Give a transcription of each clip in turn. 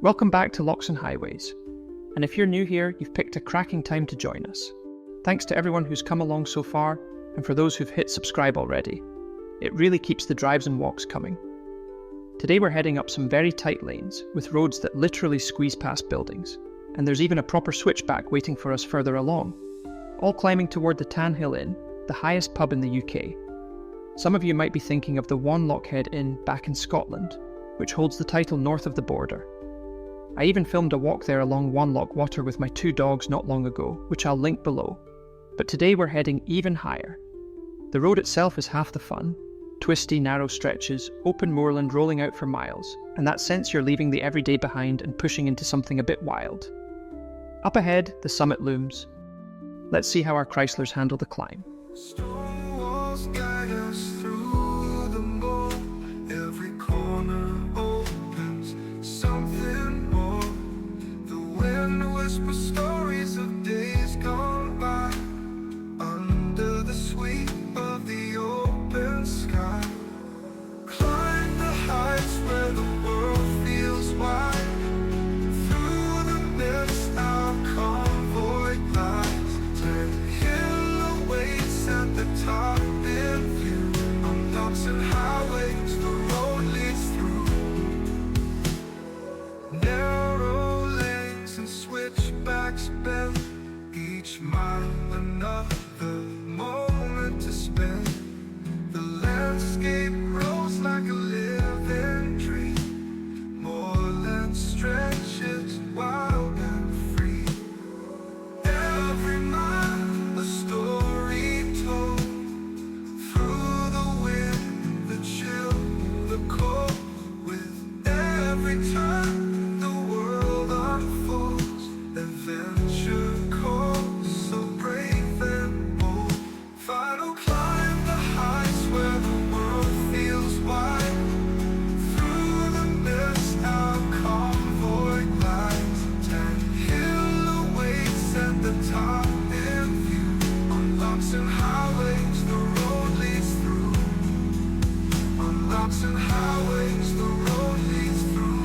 Welcome back to Lochs and Highways, and if you're new here, you've picked a cracking time to join us. Thanks to everyone who's come along so far, and for those who've hit subscribe already. It really keeps the drives and walks coming. Today we're heading up some very tight lanes, with roads that literally squeeze past buildings, and there's even a proper switchback waiting for us further along, all climbing toward the Tan Hill Inn, the highest pub in the UK. Some of you might be thinking of the One Lochhead Inn back in Scotland, which holds the title north of the border. I even filmed a walk there along One Loch Water with my 2 dogs not long ago, which I'll link below. But today we're heading even higher. The road itself is half the fun. Twisty, narrow stretches, open moorland rolling out for miles, and that sense you're leaving the everyday behind and pushing into something a bit wild. Up ahead, the summit looms. Let's see how our Chryslers handle the climb. Stone walls guide us through the moor. Every corner opens something more. The wind whispers stories of days gone by. Under the sweep of the open sky, climb the heights where the world feels wide. Through the mist our convoy glides. Ten hill awaits at the top in view. On lochs and highways the road leads through. Narrow lanes and switchbacks bend. Each mile another moment to spend. The landscape grows like a living dream. Moorland stretches wild and free. Every mile a story told. Through the wind, the chill, the cold. With every turn the world unfolds. Adventure calls, so brave and bold. Final climb the heights where the world feels wide. Through the mist our convoy glides. Tan hill awaits at the top in view. On lochs and highways the road leads through. On lochs and highways the road leads through.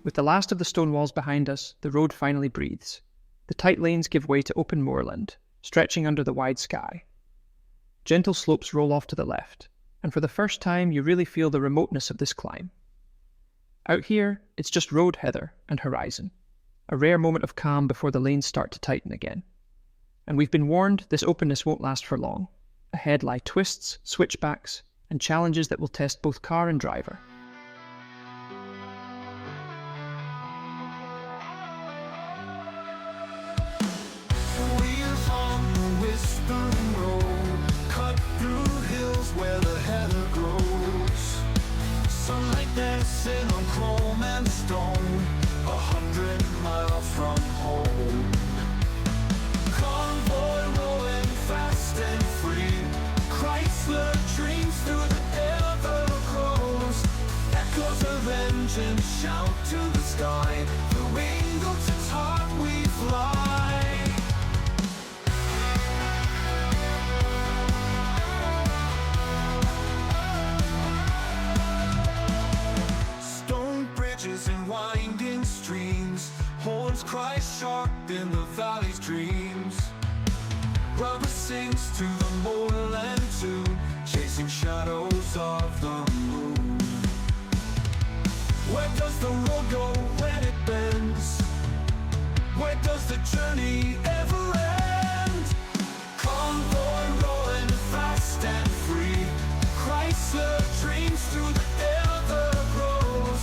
With the last of the stone walls behind us, the road finally breathes. The tight lanes give way to open moorland, stretching under the wide sky. Gentle slopes roll off to the left, and for the first time you really feel the remoteness of this climb. Out here, it's just road, heather, and horizon, a rare moment of calm before the lanes start to tighten again. And we've been warned this openness won't last for long. Ahead lie twists, switchbacks, and challenges that will test both car and driver. Wheels on the whispering road, cut through hills where the heather grows. Sunlight dancing on chrome and stone, 100 miles from home. Convoy rolling fast and free. Chrysler dreams through the air that grows. Echoes of engines shout to the sky. Through Ingleton's heart we fly. Stone bridges and winding streams. Horns cry sharp in the valley's dreams. Rubber sings to the moorland tune, chasing shadows of the moon. Where does the road go when it bends? Where does the journey ever end? Convoy rolling fast and free. Chrysler dreams through the air that grows.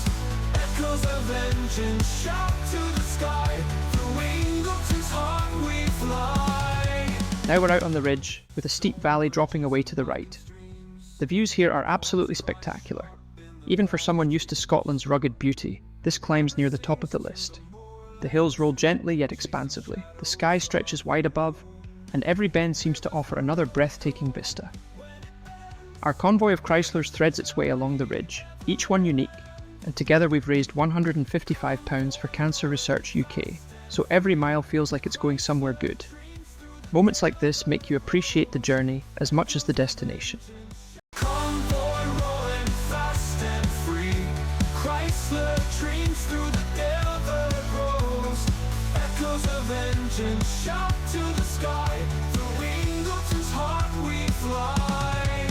Echoes of engines shout to the sky. Through Ingleton's heart we fly. Now we're out on the ridge, with a steep valley dropping away to the right. The views here are absolutely spectacular. Even for someone used to Scotland's rugged beauty, this climbs near the top of the list. The hills roll gently yet expansively, the sky stretches wide above, and every bend seems to offer another breathtaking vista. Our convoy of Chryslers threads its way along the ridge, each one unique, and together we've raised £155 for Cancer Research UK, so every mile feels like it's going somewhere good. Moments like this make you appreciate the journey as much as the destination. Convoy rolling fast and free. Chrysler dreams through the air that grows. Echoes of engines shout to the sky. Through Ingleton's heart we fly.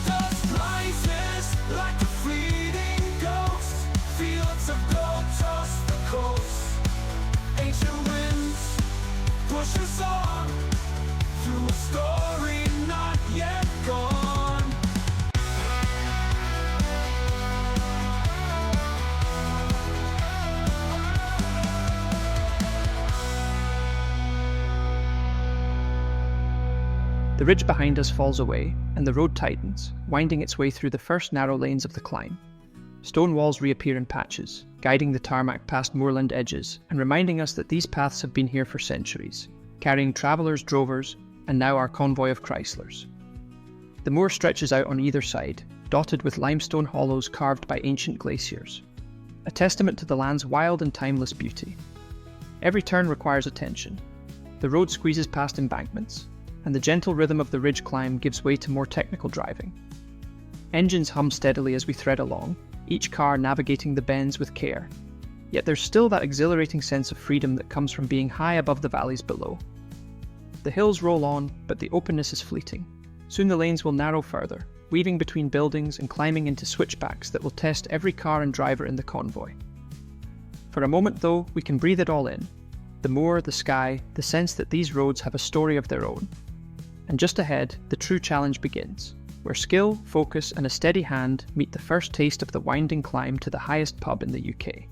Dust rises like a fleeting ghost. Fields of gold toss the coast. Ancient winds push us on through a story not yet gone. The ridge behind us falls away, and the road tightens, winding its way through the first narrow lanes of the climb. Stone walls reappear in patches, guiding the tarmac past moorland edges and reminding us that these paths have been here for centuries, carrying travellers, drovers, and now our convoy of Chryslers. The moor stretches out on either side, dotted with limestone hollows carved by ancient glaciers, a testament to the land's wild and timeless beauty. Every turn requires attention. The road squeezes past embankments, and the gentle rhythm of the ridge climb gives way to more technical driving. Engines hum steadily as we thread along, each car navigating the bends with care. Yet there's still that exhilarating sense of freedom that comes from being high above the valleys below. The hills roll on, but the openness is fleeting. Soon the lanes will narrow further, weaving between buildings and climbing into switchbacks that will test every car and driver in the convoy. For a moment though, we can breathe it all in. The moor, the sky, the sense that these roads have a story of their own. And just ahead, the true challenge begins, where skill, focus and a steady hand meet the first taste of the winding climb to the highest pub in the UK.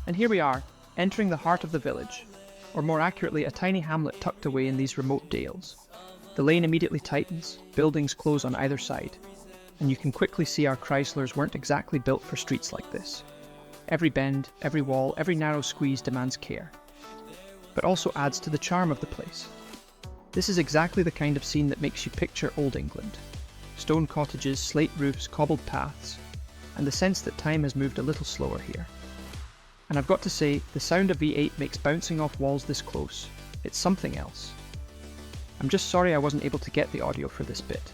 And here we are, entering the heart of the village, or more accurately a tiny hamlet tucked away in these remote dales. The lane immediately tightens, buildings close on either side, and you can quickly see our Chryslers weren't exactly built for streets like this. Every bend, every wall, every narrow squeeze demands care, but also adds to the charm of the place. This is exactly the kind of scene that makes you picture Old England. Stone cottages, slate roofs, cobbled paths, and the sense that time has moved a little slower here. And I've got to say, the sound of V8 makes bouncing off walls this close. It's something else. I'm just sorry I wasn't able to get the audio for this bit.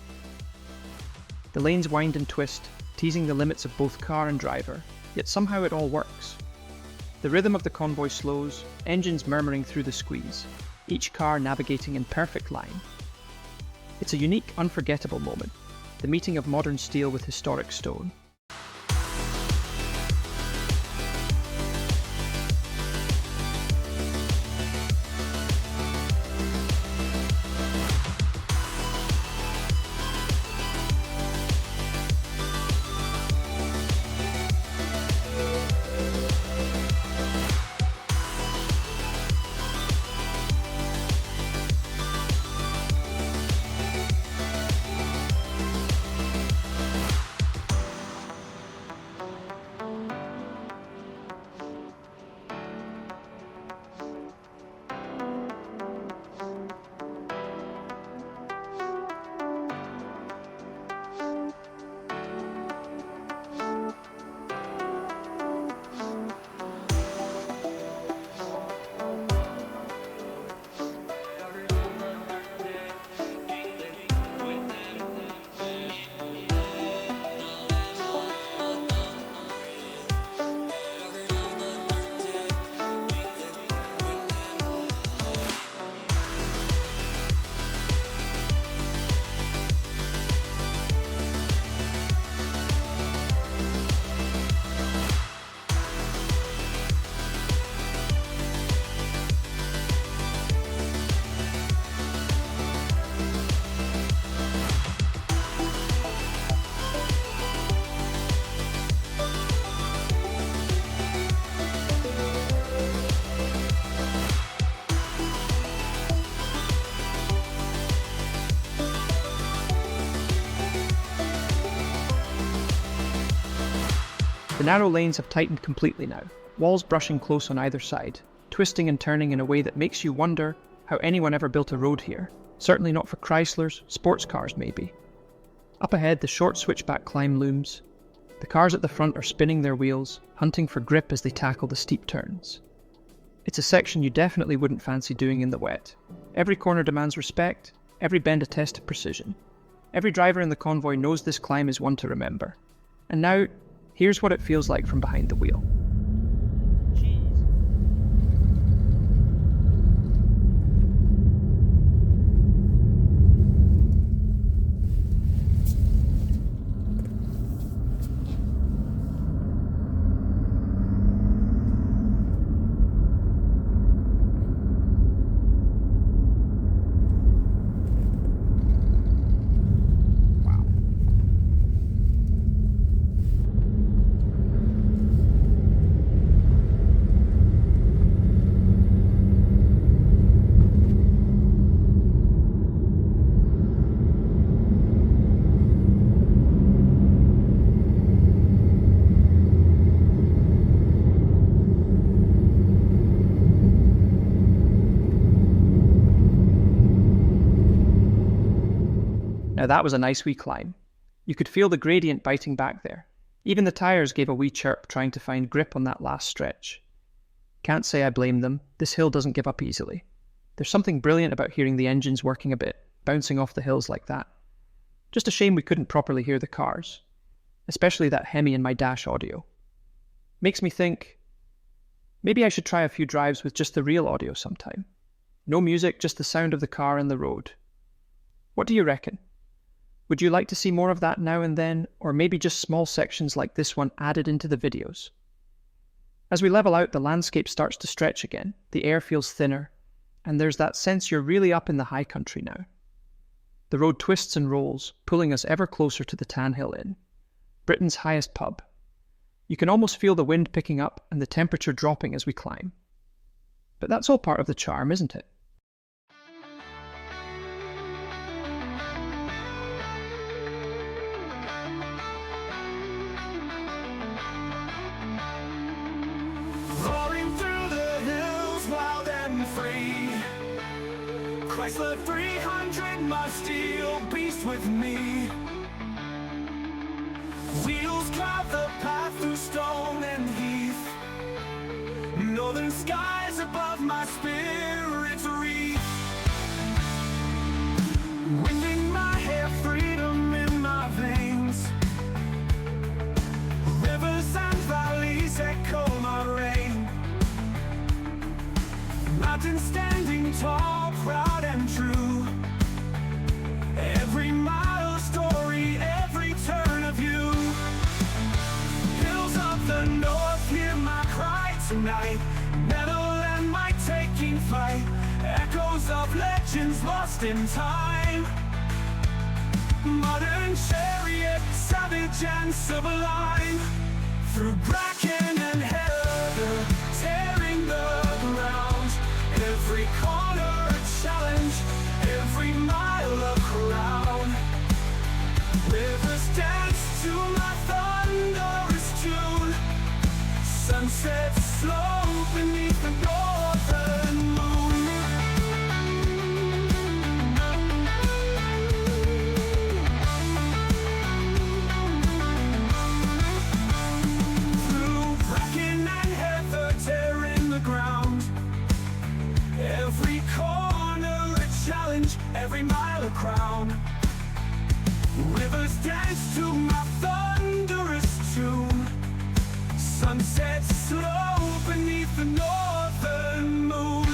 The lanes wind and twist, teasing the limits of both car and driver, yet somehow it all works. The rhythm of the convoy slows, engines murmuring through the squeeze, each car navigating in perfect line. It's a unique, unforgettable moment, the meeting of modern steel with historic stone. The narrow lanes have tightened completely now, walls brushing close on either side, twisting and turning in a way that makes you wonder how anyone ever built a road here. Certainly not for Chryslers, sports cars maybe. Up ahead, the short switchback climb looms. The cars at the front are spinning their wheels, hunting for grip as they tackle the steep turns. It's a section you definitely wouldn't fancy doing in the wet. Every corner demands respect, every bend a test of precision. Every driver in the convoy knows this climb is one to remember. And now, here's what it feels like from behind the wheel. Now that was a nice wee climb. You could feel the gradient biting back there. Even the tyres gave a wee chirp trying to find grip on that last stretch. Can't say I blame them, this hill doesn't give up easily. There's something brilliant about hearing the engines working a bit, bouncing off the hills like that. Just a shame we couldn't properly hear the cars, especially that Hemi in my dash audio. Makes me think, maybe I should try a few drives with just the real audio sometime. No music, just the sound of the car and the road. What do you reckon? Would you like to see more of that now and then, or maybe just small sections like this one added into the videos? As we level out, the landscape starts to stretch again, the air feels thinner, and there's that sense you're really up in the high country now. The road twists and rolls, pulling us ever closer to the Tan Hill Inn, Britain's highest pub. You can almost feel the wind picking up and the temperature dropping as we climb. But that's all part of the charm, isn't it? Chrysler 300, my steel beast with me. Wheels carve the path through stone and heath. Northern skies above my spirit's wreath. Winding my hair, freedom in my veins. Rivers and valleys echo my reign. Mountains standing tall, proud and true. Every mile a story, every turn of you. Hills of the north hear my cry tonight. Meadowland my taking flight. Echoes of legends lost in time. Modern chariot, savage and sublime. Through bracken and heather, tearing the ground. Every corner a challenge, every mile a crown. Rivers dance to my thunderous tune. Sunsets slow beneath the northern moon. Through bracken and heather, tearing the ground. Every corner a challenge, every mile a crown. Rivers dance to my thunderous tune. Sunsets slow beneath the northern moon.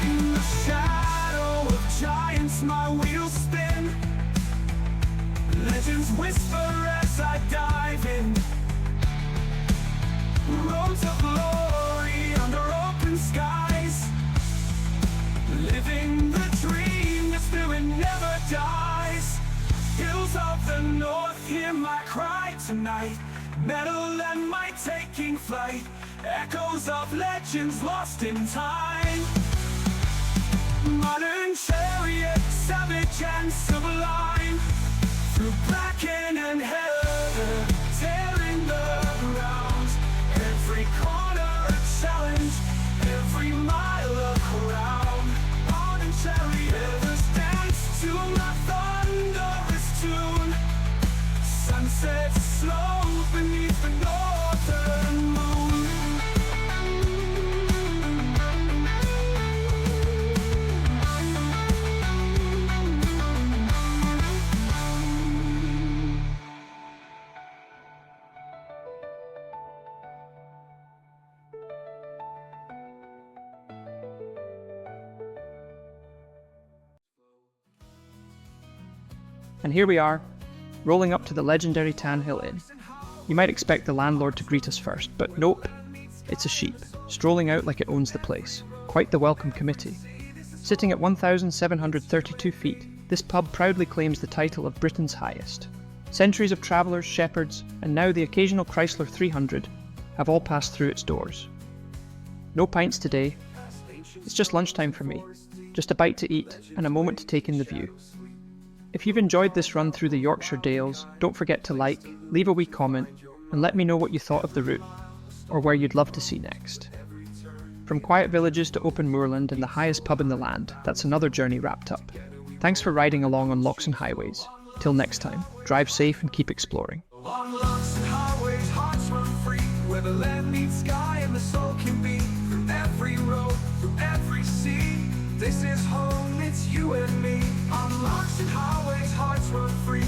In the shadow of giants my wheels spin. Legends whisper as I dive in. Roads of glory under open skies. Living the dream, the spirit never dies. Hills of the north hear my cry tonight. Meadowland my taking flight. echoes of legends lost in time. Modern chariot, savage and sublime, through bracken and heather, tearing the ground. Every corner a challenge, every mile a crown. Modern chariots dance to my thunderous tune. Sunsets slow beneath the northern moon. And here we are, rolling up to the legendary Tan Hill Inn. You might expect the landlord to greet us first, but nope, it's a sheep, strolling out like it owns the place. Quite the welcome committee. Sitting at 1,732 feet, this pub proudly claims the title of Britain's highest. Centuries of travellers, shepherds, and now the occasional Chrysler 300 have all passed through its doors. No pints today, it's just lunchtime for me. Just a bite to eat and a moment to take in the view. If you've enjoyed this run through the Yorkshire Dales, don't forget to like, leave a wee comment, and let me know what you thought of the route, or where you'd love to see next. From quiet villages to open moorland and the highest pub in the land, that's another journey wrapped up. Thanks for riding along on Lochs and highways. Till next time, drive safe and keep exploring. On Lochs and highways, hearts run free, where the land meets sky and the soul can be. Through every road, through every sea, this is home, it's you and me. On Lochs and highways, hearts run free.